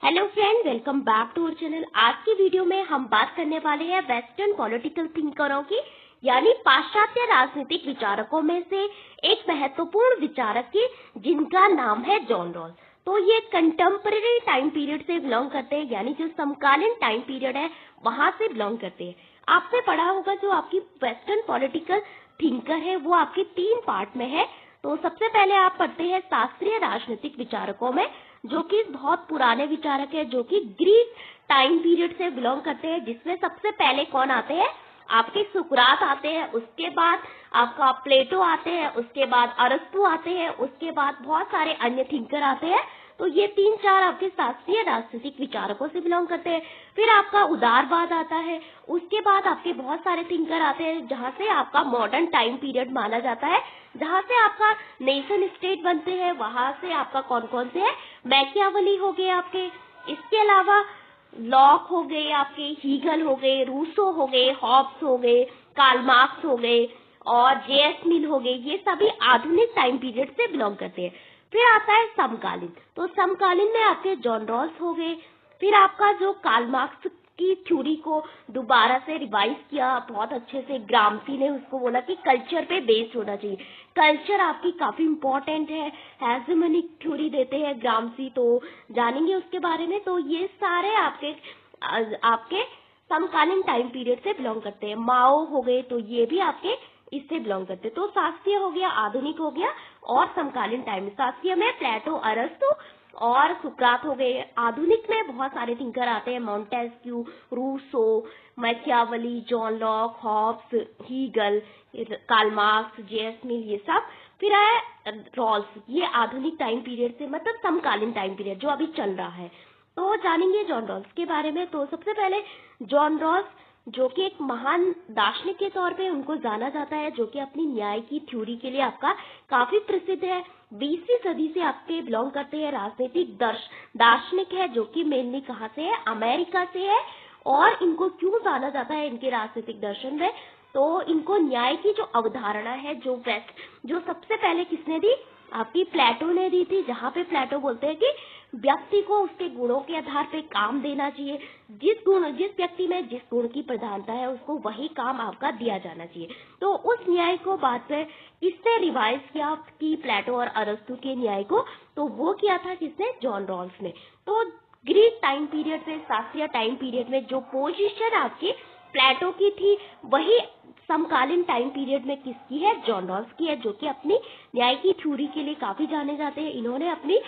Hello friend, welcome back to our channel. आज की video में हम बात करने वाले हैं वेस्टर्न पॉलिटिकल थिंकरों की, यानी पाश्चात्य राजनीतिक विचारकों में से एक महत्वपूर्ण विचारक की, जिनका नाम है जॉन रॉल्स। तो ये कंटेम्पररी टाइम पीरियड से बिलोंग करते हैं, यानी जो समकालीन टाइम पीरियड है वहां से बिलोंग करते हैं। आपने पढ़ा होगा जो आपकी वेस्टर्न पॉलिटिकल थिंकर है वो आपके 3 पार्ट में है। तो सबसे पहले आप पढ़ते हैं शास्त्रीय राजनीतिक विचारकों में, जो कि बहुत पुराने विचारक है, जो कि ग्रीक टाइम पीरियड से बिलोंग करते हैं, जिसमें सबसे पहले कौन आते हैं? आपके सुकरात आते हैं, उसके बाद आपका प्लेटो आते हैं, उसके बाद अरस्तु आते हैं, उसके बाद बहुत सारे अन्य थिंकर आते हैं। तो ये 3-4 आपके शास्त्रीय राजनीतिक विचारकों से बिलोंग करते हैं। फिर आपका उदारवाद आता है, उसके बाद आपके बहुत सारे थिंकर आते हैं, जहाँ से आपका मॉडर्न टाइम पीरियड माना जाता है, जहाँ से आपका नेशन स्टेट बनते हैं। वहां से आपका कौन कौन से है? मैकियावेली हो गए आपके, इसके अलावा लॉक हो गए आपके, हीगल हो गए, रूसो हो गए, हॉब्स हो गए, कार्ल मार्क्स हो गए और जेएस मिल हो गए। ये सभी आधुनिक टाइम पीरियड से बिलोंग करते हैं। फिर आता है समकालीन। तो समकालीन में आपके जॉन रॉल्स हो गए। फिर आपका जो कार्ल मार्क्स की थ्योरी को दोबारा से रिवाइज किया बहुत अच्छे से, ग्रामसी ने उसको बोला कि कल्चर पे बेस्ड होना चाहिए। कल्चर आपकी काफी इम्पोर्टेंट है, हेजेमोनिक थ्योरी देते हैं ग्रामसी, तो जानेंगे उसके बारे में। तो ये सारे आपके समकालीन टाइम पीरियड से बिलोंग करते हैं। माओ हो गए, तो ये भी आपके इससे बिलोंग करते हैं। तो शास्त्रीय हो गया, आधुनिक हो गया और समकालीन टाइम। शास्त्रीय में प्लेटो, अरस्तु और सुकरात हो गए। आधुनिक में बहुत सारे थिंकर आते हैं, Montesquieu, Rousseau, Machiavelli, John Locke, Hobbes, Hegel, Karl Marx, JS Mill, ये सब। फिर आया रॉल्स, ये आधुनिक टाइम पीरियड से, मतलब समकालीन टाइम पीरियड जो अभी चल रहा है। तो जानेंगे जॉन रॉल्स के बारे में। तो सबसे पहले जॉन रॉल्स, जो कि एक महान दार्शनिक के तौर पे उनको जाना जाता है, जो कि अपनी न्याय की थ्योरी के लिए आपका काफी प्रसिद्ध है। 20वीं सदी से आपके बिलोंग करते हैं, राजनीतिक दार्शनिक है, जो कि मेनली कहाँ से है? अमेरिका से है। और इनको क्यों जाना जाता है इनके राजनीतिक दर्शन में? तो इनको न्याय की जो अवधारणा है, जो सबसे पहले किसने दी? आपकी प्लेटो ने दी थी, जहाँ पे प्लेटो बोलते हैं कि व्यक्ति को उसके गुणों के आधार पे काम देना चाहिए। जिस व्यक्ति में जिस गुण की प्रधानता है, उसको वही काम आपका दिया जाना चाहिए। तो उस न्याय को बाद में किसने रिवाइज किया कि प्लेटो और अरस्तु के न्याय को? तो वो किया था किसने? जॉन रॉल्स ने। तो ग्रीक टाइम पीरियड से शास्त्रीय टाइम पीरियड में जो पोजीशन आपकी प्लेटो की थी, वही समकालीन टाइम पीरियड में किसकी है? जॉन रॉल्स की है, जो कि अपनी न्याय की थ्योरी के लिए काफी जाने जाते हैं। इन्होंने अपनी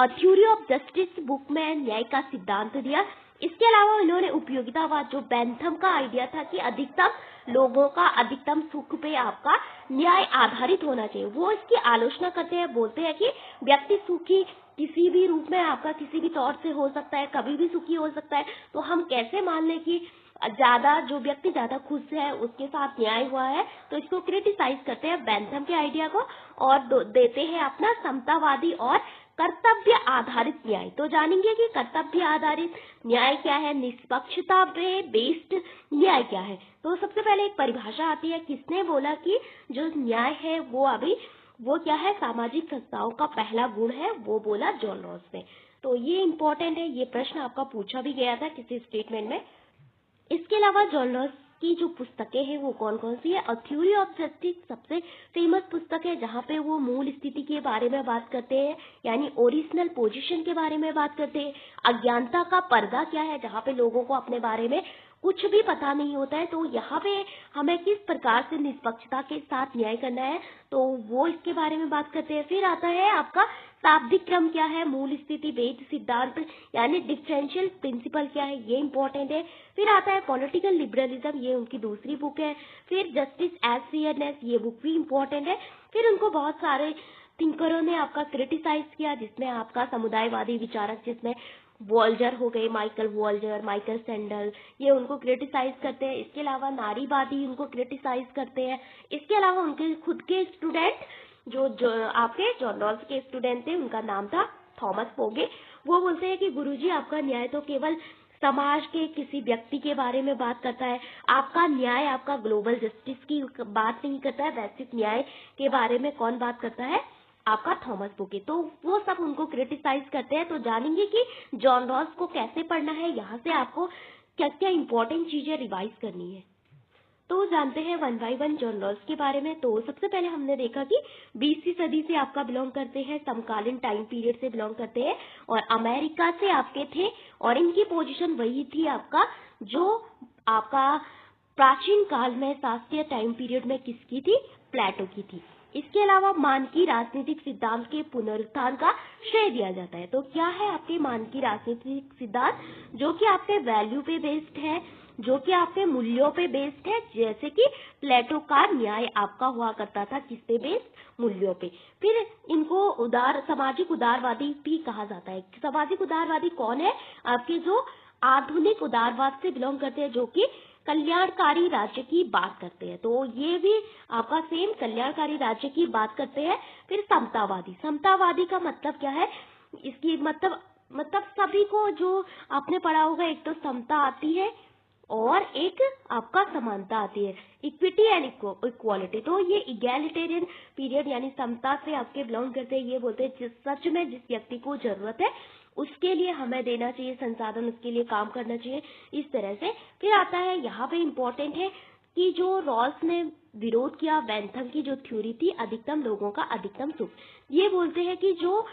थ्योरी ऑफ जस्टिस बुक में न्याय का सिद्धांत दिया। इसके अलावा इन्होंने उपयोगितावाद, जो बेंथम का आइडिया था कि अधिकतम लोगों का अधिकतम सुख पे आपका न्याय आधारित होना चाहिए, वो इसकी आलोचना करते हैं। बोलते हैं कि व्यक्ति सुखी किसी भी रूप में आपका किसी भी तौर से हो सकता है, कभी भी सुखी हो सकता है। तो हम कैसे मान लें कि जो व्यक्ति ज्यादा खुश है उसके साथ न्याय हुआ है? तो इसको क्रिटिसाइज करते हैं बेंथम के आइडिया को, और देते हैं अपना समतावादी और कर्तव्य आधारित न्याय। तो जानेंगे कि कर्तव्य आधारित न्याय क्या है, निष्पक्षता पे बेस्ड न्याय क्या है। तो सबसे पहले एक परिभाषा आती है, किसने बोला कि जो न्याय है वो क्या है? सामाजिक संस्थाओं का पहला गुण है, वो बोला जॉन रॉल्स ने। तो ये इंपॉर्टेंट है, ये प्रश्न आपका पूछा भी गया था किसी स्टेटमेंट में। इसके अलावा जॉन रॉल्स की जो पुस्तकें हैं वो कौन कौन सी है? अ थ्योरी ऑफ जस्टिस सबसे फेमस पुस्तक है, जहाँ पे वो मूल स्थिति के बारे में बात करते हैं, यानी ओरिजिनल पोजीशन के बारे में बात करते हैं। अज्ञानता का पर्दा क्या है, जहाँ पे लोगों को अपने बारे में कुछ भी पता नहीं होता है, तो यहाँ पे हमें किस प्रकार से निष्पक्षता के साथ न्याय करना है, तो वो इसके बारे में बात करते हैं। फिर आता है आपका शाब्दिक क्रम क्या है, मूल स्थिति, भेद सिद्धांत, यानी डिफरेंशियल प्रिंसिपल क्या है, ये इंपॉर्टेंट है। फिर आता है पॉलिटिकल लिबरलिज्म, ये उनकी दूसरी बुक है। फिर जस्टिस एज फेयरनेस, ये बुक भी इंपॉर्टेंट है। फिर उनको बहुत सारे थिंकरों ने आपका क्रिटिसाइज किया, जिसमें आपका समुदायवादी विचारक, जिसमें वॉल्जर हो गए, माइकल वॉल्जर, माइकल सैंडल, ये उनको क्रिटिसाइज करते हैं। इसके अलावा नारीवादी उनको क्रिटिसाइज करते हैं। इसके अलावा उनके खुद के स्टूडेंट, जो आपके जॉन रॉल्स के स्टूडेंट थे, उनका नाम था थॉमस पोगे, वो बोलते हैं कि गुरुजी, आपका न्याय तो केवल समाज के किसी व्यक्ति के बारे में बात करता है, आपका न्याय आपका ग्लोबल जस्टिस की बात नहीं करता है। वैश्विक न्याय के बारे में कौन बात करता है? आपका थॉमस बुके। तो वो सब उनको क्रिटिसाइज करते हैं। तो जानेंगे कि जॉन रॉस को कैसे पढ़ना है, यहाँ से आपको क्या क्या इंपॉर्टेंट चीजें रिवाइज करनी है। तो जानते हैं one by one John Ross के बारे में। तो सबसे पहले हमने देखा कि 20वीं सदी से आपका बिलोंग करते हैं, समकालीन टाइम पीरियड से बिलोंग करते हैं और अमेरिका से आपके थे और इनकी पोजीशन वही थी आपका जो आपका प्राचीन काल में शास्त्रीय टाइम पीरियड में किसकी थी, प्लेटो की थी। इसके अलावा मानकी राजनीतिक सिद्धांत के पुनरुत्थान का श्रेय दिया जाता है। तो क्या है आपके मानकी राजनीतिक सिद्धांत, जो कि आपके वैल्यू पे बेस्ड है, जो कि आपके मूल्यों पे बेस्ड है, जैसे कि प्लेटो का न्याय आपका हुआ करता था किस पे बेस्ड, मूल्यों पे। फिर इनको सामाजिक उदारवादी भी कहा जाता है। सामाजिक उदारवादी कौन है, आपके जो आधुनिक उदारवाद से बिलोंग करते हैं, जो कि कल्याणकारी राज्य की बात करते हैं। तो ये भी आपका सेम कल्याणकारी राज्य की बात करते हैं। फिर समतावादी, समतावादी का मतलब क्या है, इसकी मतलब सभी को, जो आपने पढ़ा होगा, एक तो समता आती है और एक आपका समानता आती है, इक्विटी एंड इक्वालिटी। तो ये इगैलिटेरियन पीरियड यानी समता से आपके बिलोंग करते हैं। ये बोलते हैं जिस सच में जिस व्यक्ति को जरूरत है उसके लिए हमें देना चाहिए संसाधन, उसके लिए काम करना चाहिए, इस तरह से। फिर आता है यहाँ पे इम्पोर्टेंट है कि जो रॉस ने विरोध किया बेंथम की जो थ्योरी थी, अधिकतम लोगों का अधिकतम सुख। ये बोलते हैं कि जो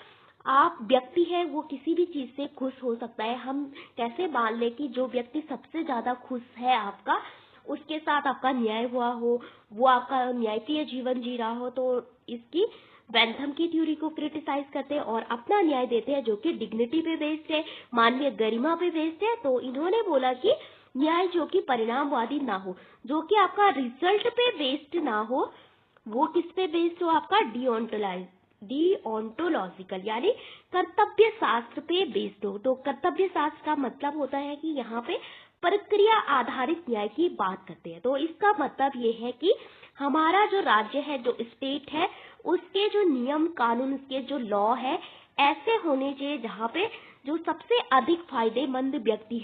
आप व्यक्ति है वो किसी भी चीज से खुश हो सकता है। हम कैसे मान ले कि जो व्यक्ति सबसे ज्यादा खुश है आपका, उसके साथ आपका न्याय हुआ हो, वो आपका न्यायप्रिय जीवन जी रहा हो। तो इसकी बेंथम की थ्योरी को क्रिटिसाइज करते हैं और अपना न्याय देते हैं, जो कि डिग्निटी पे बेस्ड है, मानवीय गरिमा पे बेस्ड है। तो इन्होंने बोला कि न्याय जो कि परिणामवादी ना हो, जो कि आपका रिजल्ट पे बेस्ड ना हो, वो किस पे बेस्ड हो, आपका डिओन्टोलॉजिकल यानी कर्तव्य शास्त्र पे बेस्ड हो। तो कर्तव्य शास्त्र का मतलब होता है कि यहाँ पे प्रक्रिया आधारित न्याय की बात करते हैं। तो इसका मतलब ये है कि हमारा जो राज्य है, जो स्टेट है, उसके जो नियम कानून, उसके जो लॉ है, ऐसे होने चाहिए जहाँ पे जो सबसे अधिक फायदेमंद व्यक्ति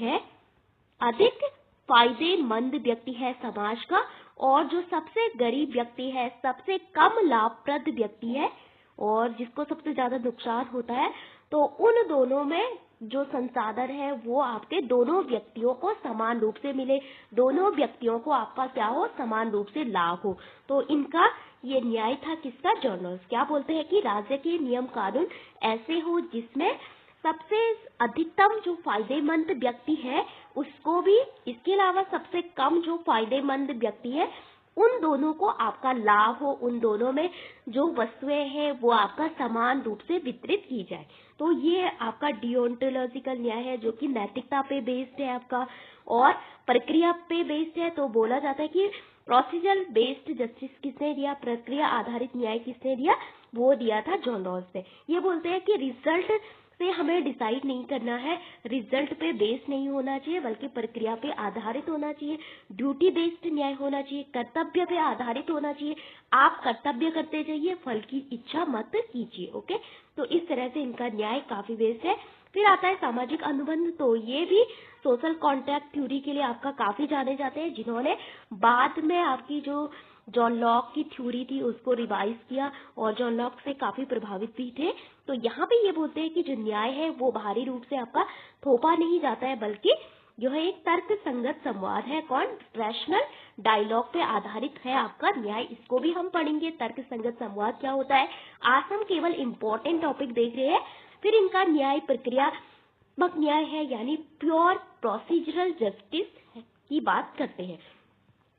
है समाज का, और जो सबसे गरीब व्यक्ति है, सबसे कम लाभप्रद व्यक्ति है, और जिसको सबसे ज्यादा नुकसान होता है, तो उन दोनों में जो संसाधन है वो आपके दोनों व्यक्तियों को समान रूप से मिले, दोनों व्यक्तियों को आपका क्या हो, समान रूप से लाभ हो। तो इनका ये न्याय था किसका, जॉन रॉस। क्या बोलते हैं कि राज्य के नियम कानून ऐसे हो जिसमें सबसे अधिकतम जो फायदेमंद व्यक्ति है उसको भी, इसके अलावा सबसे कम जो फायदेमंद व्यक्ति है उन दोनों को आपका लाभ हो, उन दोनों में जो वस्तुएं हैं वो आपका समान रूप से वितरित की जाए। तो ये आपका डिओन्टोलॉजिकल न्याय है, जो कि नैतिकता पे बेस्ड है आपका और प्रक्रिया पे बेस्ड है। तो बोला जाता है कि प्रोसीजर बेस्ड जस्टिस किसने दिया, प्रक्रिया आधारित न्याय किसने दिया, वो दिया था जॉन रॉस ने। ये बोलते हैं कि रिजल्ट से हमें डिसाइड नहीं करना है, रिजल्ट पे बेस्ड नहीं होना चाहिए, बल्कि प्रक्रिया पे आधारित होना चाहिए, ड्यूटी बेस्ड न्याय होना चाहिए, कर्तव्य पे आधारित होना चाहिए। आप कर्तव्य करते जाइए, फल की इच्छा मत कीजिए। ओके, तो इस तरह से इनका न्याय काफी बेस्ड है। फिर आता है सामाजिक अनुबंध। तो ये भी सोशल कॉन्ट्रैक्ट थ्योरी के लिए आपका काफी जाने जाते हैं, जिन्होंने बाद में आपकी जो जॉन लॉक की थ्योरी थी उसको रिवाइज किया और जॉन लॉक से काफी प्रभावित भी थे। तो यहाँ पे ये बोलते हैं कि जो न्याय है वो बाहरी रूप से आपका थोपा नहीं जाता है, बल्कि यह एक तर्क संगत संवाद है। कौन, रैशनल डायलॉग पे आधारित है आपका न्याय। इसको भी हम पढ़ेंगे, तर्क संगत संवाद क्या होता है। आज हम केवल इम्पोर्टेंट टॉपिक देख रहे हैं। फिर इनका न्याय प्रक्रियात्मक न्याय है, यानी प्योर प्रोसीजरल जस्टिस की बात करते हैं।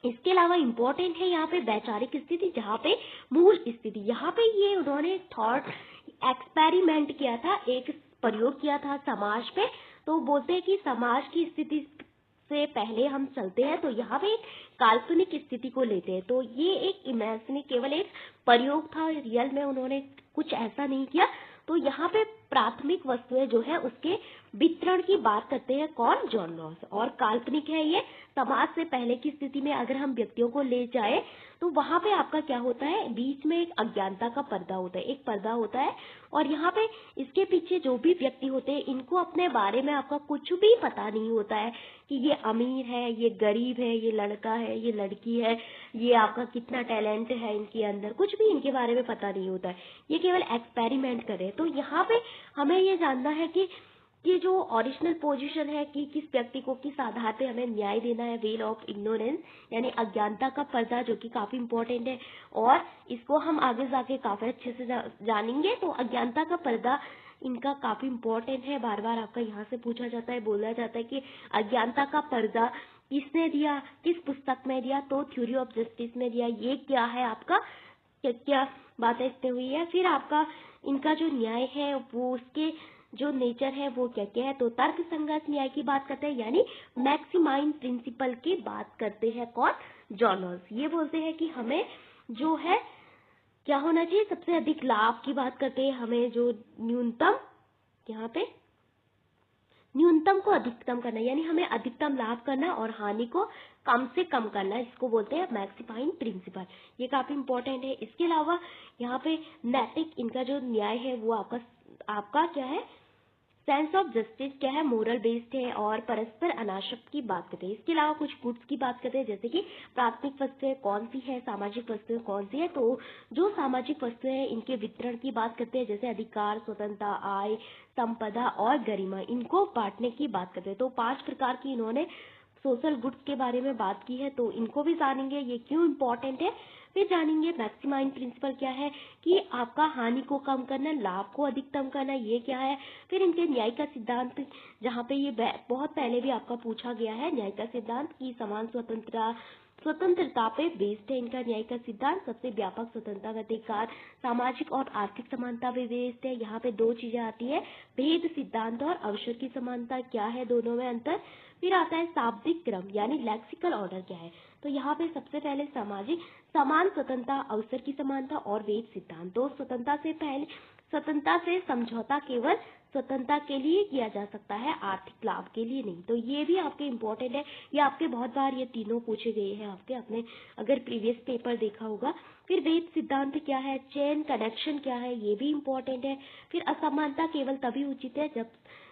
इसके अलावा इम्पोर्टेंट है यहाँ पे वैचारिक स्थिति, जहाँ पे मूल स्थिति, यहाँ पे ये उन्होंने थॉट एक्सपेरिमेंट किया था, एक प्रयोग किया था समाज पे। तो बोलते हैं कि समाज की स्थिति से पहले हम चलते हैं तो यहाँ पे एक काल्पनिक स्थिति को लेते हैं। तो ये एक इमेजिनरी, केवल एक प्रयोग था, रियल में उन्होंने कुछ ऐसा नहीं किया। तो यहाँ पे प्राथमिक वस्तुएं जो है उसके वितरण की बात करते हैं, कौन, जॉन रॉस। और काल्पनिक है ये, समाज से पहले की स्थिति में अगर हम व्यक्तियों को ले जाए तो वहां पे आपका क्या होता है, बीच में एक अज्ञानता का पर्दा होता है, एक पर्दा होता है, और यहाँ पे इसके पीछे जो भी व्यक्ति होते हैं इनको अपने बारे में आपका कुछ भी पता नहीं होता है कि ये अमीर है, ये गरीब है, ये लड़का है, ये लड़की है, ये आपका कितना टैलेंट है इनके अंदर, कुछ भी इनके बारे में पता नहीं होता है। ये केवल एक्सपेरिमेंट करे। तो यहाँ पे हमें ये जानना है कि जो ओरिजिनल पोजीशन है कि किस व्यक्ति को किस आधार पे हमें न्याय देना है, वेल ऑफ इग्नोरेंस यानी अज्ञानता का पर्दा, जो कि काफी इंपॉर्टेंट है और इसको हम आगे जाके काफी अच्छे से जानेंगे। तो अज्ञानता का पर्दा इनका काफी इंपॉर्टेंट है, बार बार आपका यहाँ से पूछा जाता है, बोला जाता है कि अज्ञानता का पर्दा किसने दिया, किस पुस्तक में दिया, तो थ्योरी ऑफ जस्टिस में दिया। ये क्या है आपका, क्या क्या बातें इसमें हुई है। फिर आपका इनका जो न्याय है वो उसके जो नेचर है वो क्या क्या है, तो तर्क संगत न्याय की बात करते हैं यानी मैक्सिमाइन प्रिंसिपल की बात करते हैं कौन, जॉन रॉल्स। ये बोलते हैं कि हमें जो है क्या होना चाहिए, सबसे अधिक लाभ की बात करते हैं, हमें जो न्यूनतम, यहाँ पे न्यूनतम को अधिकतम करना यानी हमें अधिकतम लाभ करना और हानि को कम से कम करना, इसको बोलते हैं मैक्सिमाइन प्रिंसिपल। ये काफी इंपॉर्टेंट है। इसके अलावा यहाँ पे नैतिक इनका जो न्याय है वो आपका क्या है, सेंस ऑफ जस्टिस क्या है, मोरल बेस्ड है और परस्पर अनाशक्त की बात करते हैं। इसके अलावा कुछ गुड्स की बात करते हैं जैसे कि प्राथमिक वस्तुएं कौन सी है, सामाजिक वस्तुएं कौन सी है। तो जो सामाजिक वस्तुएं हैं इनके वितरण की बात करते हैं, जैसे अधिकार, स्वतंत्रता, आय, संपदा और गरिमा, इनको बांटने की बात करते हैं। तो 5 प्रकार की इन्होंने सोशल गुड्स के बारे में बात की है, तो इनको भी जानेंगे ये क्यों इम्पोर्टेंट है। फिर जानेंगे मैक्सिमाइन प्रिंसिपल क्या है कि आपका हानि को कम करना, लाभ को अधिकतम करना, ये क्या है। फिर इनके न्याय का सिद्धांत, जहाँ पे ये बहुत पहले भी आपका पूछा गया है, न्याय का सिद्धांत की समान स्वतंत्रता पे बेस्ड है इनका न्याय का सिद्धांत, सबसे व्यापक स्वतंत्रता का अधिकार, सामाजिक और आर्थिक समानता पे बेस्ड है। यहाँ पे 2 चीजें आती है, भेद सिद्धांत और अवसर की समानता, क्या है दोनों में अंतर। फिर आता है शाब्दिक क्रम यानी लेक्सिकल ऑर्डर क्या है। तो यहाँ पे सबसे पहले सामाजिक समान स्वतंत्रता, अवसर की समानता और वेद सिद्धांत। तो स्वतंत्रता से समझौता केवल स्वतंत्रता के लिए किया जा सकता है, आर्थिक लाभ के लिए नहीं। तो ये भी आपके इम्पोर्टेंट है, ये आपके बहुत बार ये तीनों पूछे गए हैं आपके अपने अगर प्रीवियस पेपर देखा होगा। फिर वेद सिद्धांत क्या है, चेन कनेक्शन क्या है, ये भी इम्पोर्टेंट है। फिर असमानता केवल तभी उचित है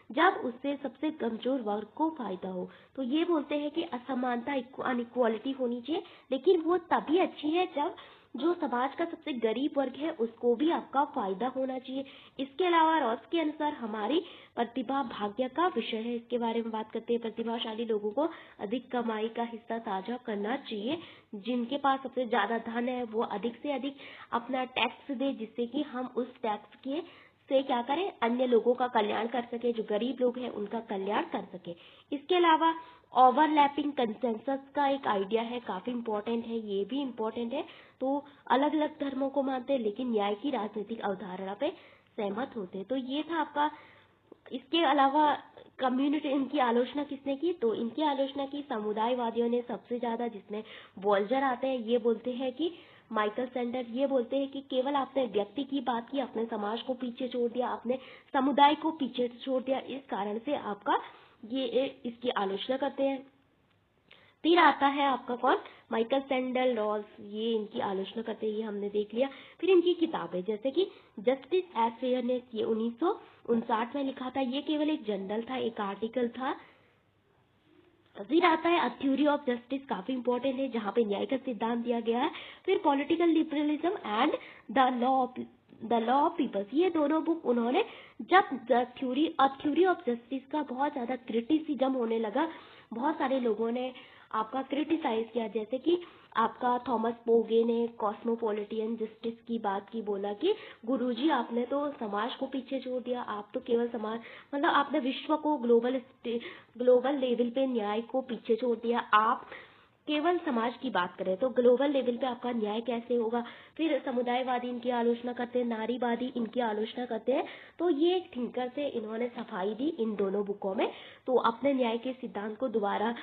जब उससे सबसे कमजोर वर्ग को फायदा हो। तो ये बोलते हैं कि असमानता, अनइक्वालिटी होनी चाहिए, लेकिन वो तभी अच्छी है जब जो समाज का सबसे गरीब वर्ग है उसको भी आपका फायदा होना चाहिए। इसके अलावा रॉस के अनुसार हमारी प्रतिभा भाग्य का विषय है, इसके बारे में बात करते हैं। प्रतिभाशाली लोगों को अधिक कमाई का हिस्सा साझा करना चाहिए, जिनके पास सबसे ज्यादा धन है वो अधिक से अधिक अपना टैक्स दे, जिससे कि हम उस टैक्स के से क्या करें, अन्य लोगों का कल्याण कर सके, जो गरीब लोग हैं उनका कल्याण कर सके। इसके अलावा ओवरलैपिंग कंसेंसस का एक आइडिया है, काफी इंपॉर्टेंट है, ये भी इंपॉर्टेंट है। तो अलग अलग धर्मों को मानते हैं लेकिन न्याय की राजनीतिक अवधारणा पे सहमत होते हैं। तो ये था आपका। इसके अलावा कम्युनिटी, इनकी आलोचना किसने की, तो इनकी आलोचना की समुदायवादियों ने सबसे ज्यादा, जिसमें वॉल्जर आते हैं। ये बोलते हैं कि माइकल सैंडर ये बोलते हैं कि केवल आपने व्यक्ति की बात की, अपने समाज को पीछे छोड़ दिया, अपने समुदाय को पीछे छोड़ दिया, इस कारण से आपका ये इसकी आलोचना करते हैं। फिर आता है आपका कौन, माइकल सैंडल रॉल्स, ये इनकी आलोचना करते हैं, ये हमने देख लिया। फिर इनकी किताबें जैसे कि जस्टिस एज फेयरनेस, ये 1959 में लिखा था, ये केवल एक जर्नल था, एक आर्टिकल था। फिर आता है थ्योरी ऑफ जस्टिस, काफी इंपॉर्टेंट है, जहाँ पे न्याय का सिद्धांत दिया गया है। फिर political liberalism and the law of peoples, ये दोनों बुक उन्होंने जब थ्योरी ऑफ जस्टिस का बहुत ज्यादा क्रिटिसिज्म होने लगा, बहुत सारे लोगों ने आपका क्रिटिसाइज किया, जैसे कि आपका थॉमस पोगे ने कॉस्मोपॉलिटियन जस्टिस की बात की, बोला कि गुरुजी आपने तो समाज को पीछे छोड़ दिया, आप तो केवल समाज, मतलब आपने विश्व को ग्लोबल लेवल पे न्याय को पीछे छोड़ दिया, आप केवल समाज की बात करें तो ग्लोबल लेवल पे आपका न्याय कैसे होगा। फिर समुदायवादी इनकी आलोचना करते हैं, नारीवादी इनकी आलोचना करते हैं। तो ये एक थिंकर से इन्होंने सफाई दी इन दोनों बुकों में, तो अपने न्याय के सिद्धांत को दोबारा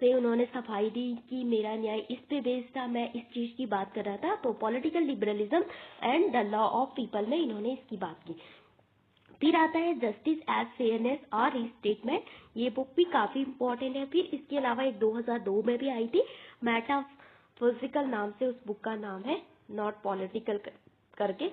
से उन्होंने सफाई दी कि मेरा न्याय इस पे बेस्ड था, मैं इस चीज की बात कर रहा था। तो political liberalism and the law of people में इन्होंने इसकी बात की। फिर आता है जस्टिस एज फेयरनेस और रीस्टेटमेंट, ये बुक भी काफी इंपॉर्टेंट है। फिर इसके अलावा एक 2002 में भी आई थी, फिजिकल नाम से उस बुक का नाम है, नॉट पॉलिटिकल करके।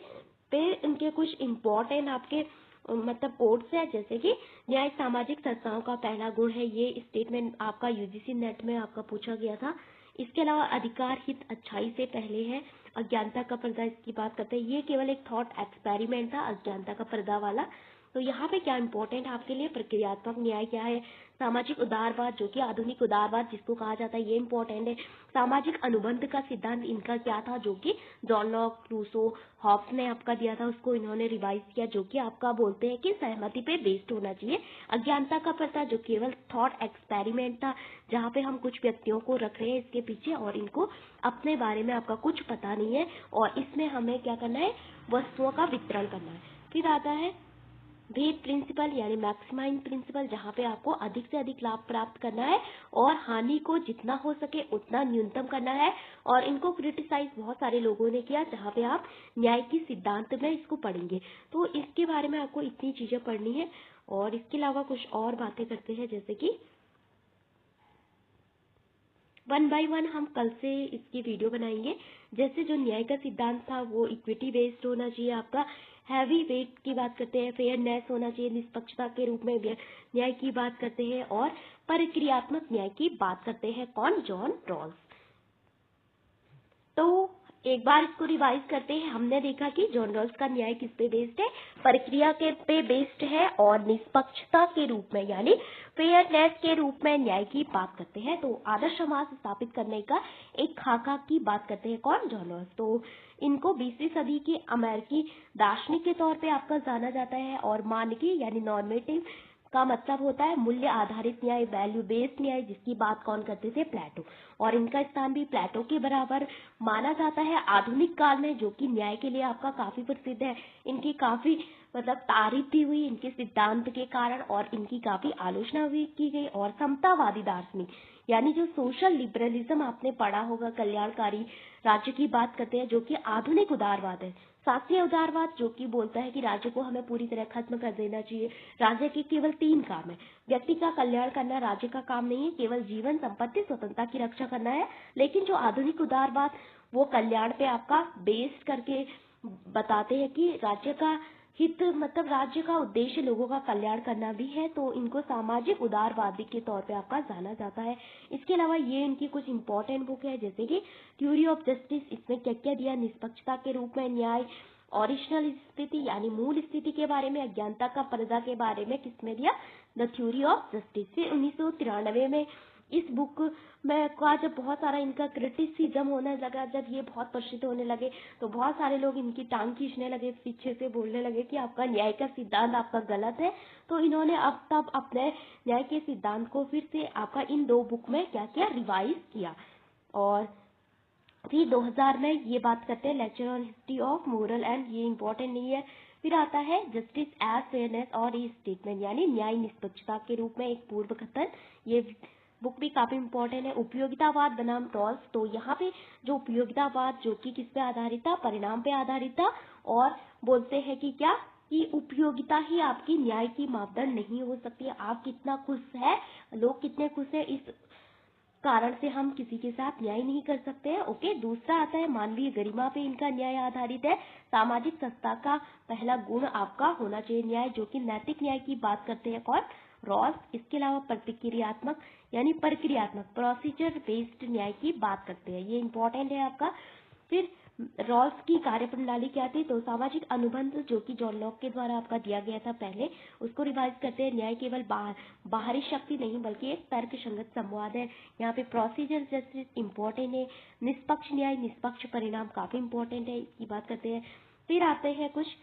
फिर इनके कुछ इम्पोर्टेंट आपके मतलब कोड्स है, जैसे कि न्याय सामाजिक संस्थाओं का पहला गुण है। ये स्टेटमेंट आपका यूजीसी नेट में आपका पूछा गया था। इसके अलावा अधिकार हित अच्छाई से पहले है। अज्ञानता का पर्दा, इसकी बात करते हैं। ये केवल एक थॉट एक्सपेरिमेंट था, अज्ञानता का पर्दा वाला। तो यहाँ पे क्या इंपॉर्टेंट आपके लिए, प्रक्रियात्मक न्याय क्या है, सामाजिक उदारवाद जो कि आधुनिक उदारवाद जिसको कहा जाता है, ये इंपॉर्टेंट है। सामाजिक अनुबंध का सिद्धांत इनका क्या था, जो कि जॉन लॉक, रूसो, हॉब्स ने आपका दिया था, उसको इन्होंने रिवाइज किया, जो कि आपका बोलते हैं कि सहमति पे बेस्ड होना चाहिए। अज्ञानता का पर्दा जो केवल थॉट एक्सपेरिमेंट था, जहाँ पे हम कुछ व्यक्तियों को रख रहे हैं इसके पीछे और इनको अपने बारे में आपका कुछ पता नहीं है और इसमें हमें क्या करना है, वस्तुओं का वितरण करना है। फिर आता है भेद प्रिंसिपल यानी मैक्सिमाइज प्रिंसिपल, जहाँ पे आपको अधिक से अधिक लाभ प्राप्त करना है और हानि को जितना हो सके उतना न्यूनतम करना है। और इनको क्रिटिसाइज बहुत सारे लोगों ने किया, जहाँ पे आप न्याय की सिद्धांत में इसको पढ़ेंगे। तो इसके बारे में आपको इतनी चीजें पढ़नी है। और इसके अलावा कुछ और बातें करते हैं, जैसे कि 1 बाय 1 हम कल से इसकी वीडियो बनाएंगे। जैसे जो न्याय का सिद्धांत था वो इक्विटी बेस्ड होना चाहिए आपका। हैवी वेट की बात करते हैं, फेयरनेस होना चाहिए, निष्पक्षता के रूप में न्याय की बात करते हैं और प्रक्रियात्मक न्याय की बात करते हैं। कौन, जॉन रॉल्स। तो एक बार इसको रिवाइज करते हैं। हमने देखा कि जॉन रॉल्स का न्याय किस पे बेस्ड है, प्रक्रिया के पे बेस्ड है और निष्पक्षता के रूप में यानी फेयरनेस के रूप में न्याय की बात करते हैं। तो आदर्श समाज स्थापित करने का एक खाका की बात करते हैं। कौन, जॉन रॉल्स। तो इनको 20वीं सदी के अमेरिकी दार्शनिक के तौर पे आपका जाना जाता है। और मानकीय यानी नॉर्मेटिव का मतलब होता है मूल्य आधारित न्याय, वैल्यू बेस्ड न्याय, जिसकी बात कौन करते थे, प्लेटो। और इनका स्थान भी प्लेटो के बराबर माना जाता है आधुनिक काल में, जो कि न्याय के लिए आपका काफी प्रसिद्ध है। इनकी काफी मतलब तारीफ भी हुई इनके सिद्धांत के कारण और इनकी काफी आलोचना भी की गई। और समतावादी दार्शनिक यानी जो सोशल लिबरलिज्म आपने पढ़ा होगा, कल्याणकारी राज्य की बात करते हैं, जो कि आधुनिक उदारवाद है। शास्त्रीय उदारवाद जो कि बोलता है कि राज्य को हमें पूरी तरह खत्म कर देना चाहिए। राज्य के केवल 3 काम है, व्यक्ति का कल्याण करना राज्य का काम नहीं है, केवल जीवन, संपत्ति, स्वतंत्रता की रक्षा करना है। लेकिन जो आधुनिक उदारवाद वो कल्याण पे आपका बेस्ड करके बताते हैं कि राज्य का हित मतलब राज्य का उद्देश्य लोगों का कल्याण करना भी है। तो इनको सामाजिक उदारवादी के तौर पे आपका जाना जाता है। इसके अलावा ये इनकी कुछ इंपॉर्टेंट बुक है, जैसे कि थ्योरी ऑफ जस्टिस। इसमें क्या क्या दिया, निष्पक्षता के रूप में न्याय, ओरिजिनल स्थिति यानी मूल स्थिति के बारे में, अज्ञानता का पर्दा के बारे में किसमें दिया, द थ्योरी ऑफ जस्टिस। फिर 1993 में इस बुक में का जब बहुत सारा इनका क्रिटिसिज्म होने लगा, जब ये बहुत प्रसिद्ध होने लगे, तो बहुत सारे लोग इनकी टांग खींचने लगे, पीछे से बोलने लगे कि आपका न्याय का सिद्धांत आपका गलत है। तो इन्होंने अब तब अपने न्याय के सिद्धांत को फिर से आपका इन 2 बुक में क्या किया, रिवाइज किया। और फिर 2000 में ये बात करते हैं lecture on history of moral and, ये इंपॉर्टेंट नहीं है। फिर आता है जस्टिस एज फेयरनेस और ई स्टेटमेंट यानी न्याय निष्पक्षता के रूप में एक पूर्व कथन। ये बुक भी काफी इंपॉर्टेंट है। उपयोगितावाद बनाम रॉल्स। तो यहाँ पे जो उपयोगितावाद जो कि किस पे आधारित था, परिणाम पे आधारित था। और बोलते हैं कि क्या, कि उपयोगिता ही आपकी न्याय की मापदंड नहीं हो सकती। आप कितना खुश है, लोग कितने खुश है, इस कारण से हम किसी के साथ न्याय नहीं कर सकते हैं। ओके। दूसरा आता है मानवीय गरिमा पे इनका न्याय आधारित है। सामाजिक सत्ता का पहला गुण आपका होना चाहिए न्याय, जो कि नैतिक न्याय की बात करते हैं। कौन, रॉल्स। इसके अलावा प्रतिक्रियात्मक यानी प्रक्रियात्मक प्रोसीजर बेस्ड न्याय की बात करते हैं, ये इंपॉर्टेंट है आपका। फिर रॉल्स की कार्यप्रणाली क्या थी, तो सामाजिक अनुबंध जो कि जॉन लॉक के द्वारा आपका दिया गया था पहले, उसको रिवाइज करते हैं। न्याय केवल बाहरी शक्ति नहीं बल्कि एक तर्क संगत संवाद है। यहाँ पे प्रोसीजर जस्टिस इंपॉर्टेंट है। निष्पक्ष न्याय, निष्पक्ष परिणाम काफी इंपॉर्टेंट है, इसकी बात करते हैं। फिर आते हैं कुछ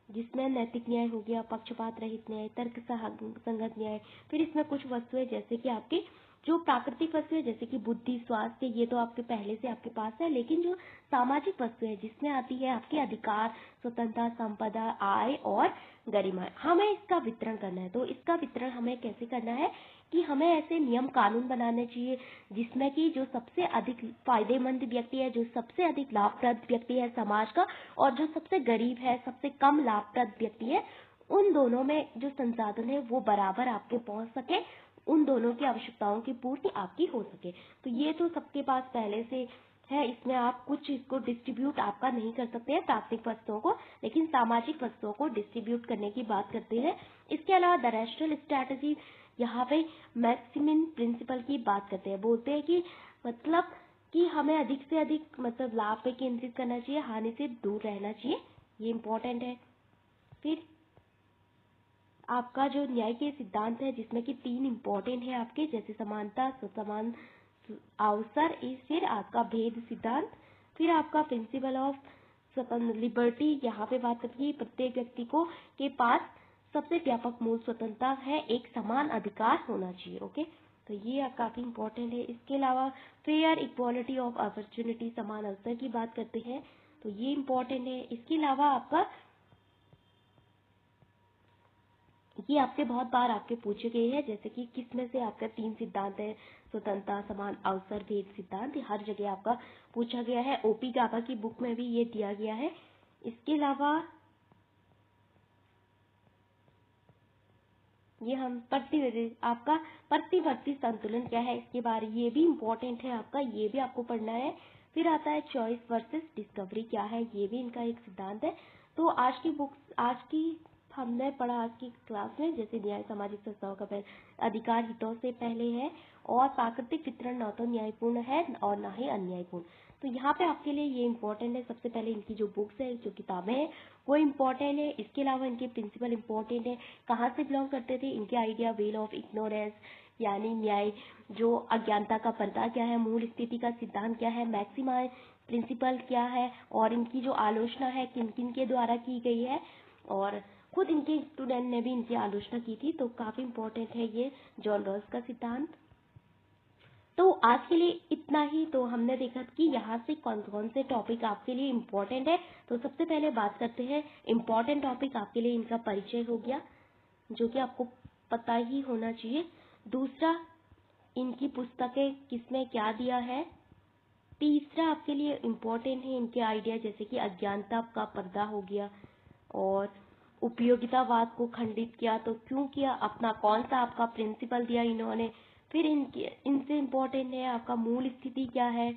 जिसमें नैतिक न्याय हो गया, पक्षपात रहित न्याय, तर्क संगत न्याय। फिर इसमें कुछ वस्तुएं जैसे कि आपकी जो प्राकृतिक वस्तुएं जैसे कि बुद्धि, स्वास्थ्य, ये तो आपके पहले से आपके पास है। लेकिन जो सामाजिक वस्तुएं जिसमें आती है आपके अधिकार, स्वतंत्रता, संपदा, आय और गरिमा, हमें इसका वितरण करना है। तो इसका वितरण हमें कैसे करना है कि हमें ऐसे नियम कानून बनाने चाहिए जिसमें कि जो सबसे अधिक फायदेमंद व्यक्ति है, जो सबसे अधिक लाभप्रद व्यक्ति है समाज का, और जो सबसे गरीब है, सबसे कम लाभप्रद व्यक्ति है, उन दोनों में जो संसाधन है वो बराबर आपके पहुंच सके, उन दोनों की आवश्यकताओं की पूर्ति आपकी हो सके। तो ये तो सबके पास पहले से है, इसमें आप कुछ इसको डिस्ट्रीब्यूट आपका नहीं कर सकते हैं प्राथमिक वस्तुओं को, लेकिन सामाजिक वस्तुओं को डिस्ट्रीब्यूट करने की बात करते हैं। इसके अलावा द रेस्ट्रल स्ट्रैटेजी, यहाँ पे मैक्सिमिन प्रिंसिपल की बात करते हैं। बोलते हैं कि मतलब कि हमें अधिक से अधिक मतलब लाभ पे केंद्रित करना चाहिए, हानि से दूर रहना चाहिए, ये इम्पोर्टेंट है। फिर आपका जो न्याय के सिद्धांत है जिसमें कि 3 इम्पोर्टेंट है आपके, जैसे समानता, समान अवसर, फिर आपका भेद सिद्धांत, फिर आपका प्रिंसिपल ऑफ स्वतंत्र लिबर्टी। यहाँ पे बात करती है प्रत्येक व्यक्ति को के पास सबसे व्यापक मूल स्वतंत्रता है, एक समान अधिकार होना चाहिए। ओके, तो ये काफी इम्पोर्टेंट है। इसके अलावा फेयर इक्वालिटी ऑफ अपॉर्चुनिटी, समान अवसर की बात करते हैं, तो ये इम्पोर्टेंट है। इसके अलावा आपका ये आपसे बहुत बार आपके पूछे गए हैं, जैसे कि किस में से आपका 3 सिद्धांत है, स्वतंत्रता, समान अवसर, भेद सिद्धांत, हर जगह आपका पूछा गया है। ओपी गाबा की बुक में भी ये दिया गया है। इसके अलावा ये हम आपका प्रतिवर्ती संतुलन क्या है, इसके बारे ये भी इम्पोर्टेंट है आपका, ये भी आपको पढ़ना है। फिर आता है चॉइस वर्सेस डिस्कवरी क्या है, ये भी इनका एक सिद्धांत है। तो आज की हमने पढ़ा आज की क्लास में, जैसे न्याय सामाजिक संस्थाओं का अधिकार हितों से पहले है, और प्राकृतिक वितरण न तो न्यायपूर्ण है और ना ही अन्यायपूर्ण। तो यहाँ पे आपके लिए ये इम्पोर्टेंट है। सबसे पहले इनकी जो बुक्स है, जो किताबें हैं, वो इम्पोर्टेंट है। इसके अलावा इनके प्रिंसिपल इम्पोर्टेंट है, कहाँ से बिलोंग करते थे, इनके आइडिया, वेल ऑफ इग्नोरेंस यानी न्याय, जो अज्ञानता का पर्दा क्या है, मूल स्थिति का सिद्धांत क्या है, मैक्सिमा प्रिंसिपल क्या है, और इनकी जो आलोचना है किन किन के द्वारा की गई है, और खुद इनके स्टूडेंट ने भी इनकी आलोचना की थी, तो काफी इम्पोर्टेंट है ये जॉन रॉल्स का सिद्धांत। तो आज के लिए इतना ही। तो हमने देखा कि यहाँ से कौन कौन से टॉपिक आपके लिए इम्पोर्टेंट है। तो सबसे पहले बात करते हैं इम्पोर्टेंट टॉपिक, आपके लिए इनका परिचय हो गया, जो कि आपको पता ही होना चाहिए। दूसरा, इनकी पुस्तकें किसमें क्या दिया है। तीसरा, आपके लिए इम्पोर्टेंट है इनके आइडिया, जैसे कि अज्ञानता का पर्दा हो गया, और उपयोगितावाद को खंडित किया, तो क्यों किया, अपना कौन सा आपका प्रिंसिपल दिया इन्होंने। फिर इनसे इम्पोर्टेंट है आपका मूल स्थिति क्या है।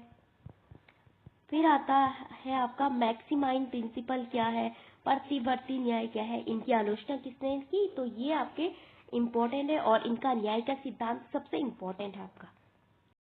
फिर आता है आपका मैक्सिमाइन प्रिंसिपल क्या है, प्रतिवर्ती न्याय क्या है, इनकी आलोचना किसने की। तो ये आपके इम्पोर्टेंट है, और इनका न्याय का सिद्धांत सबसे इम्पोर्टेंट है आपका।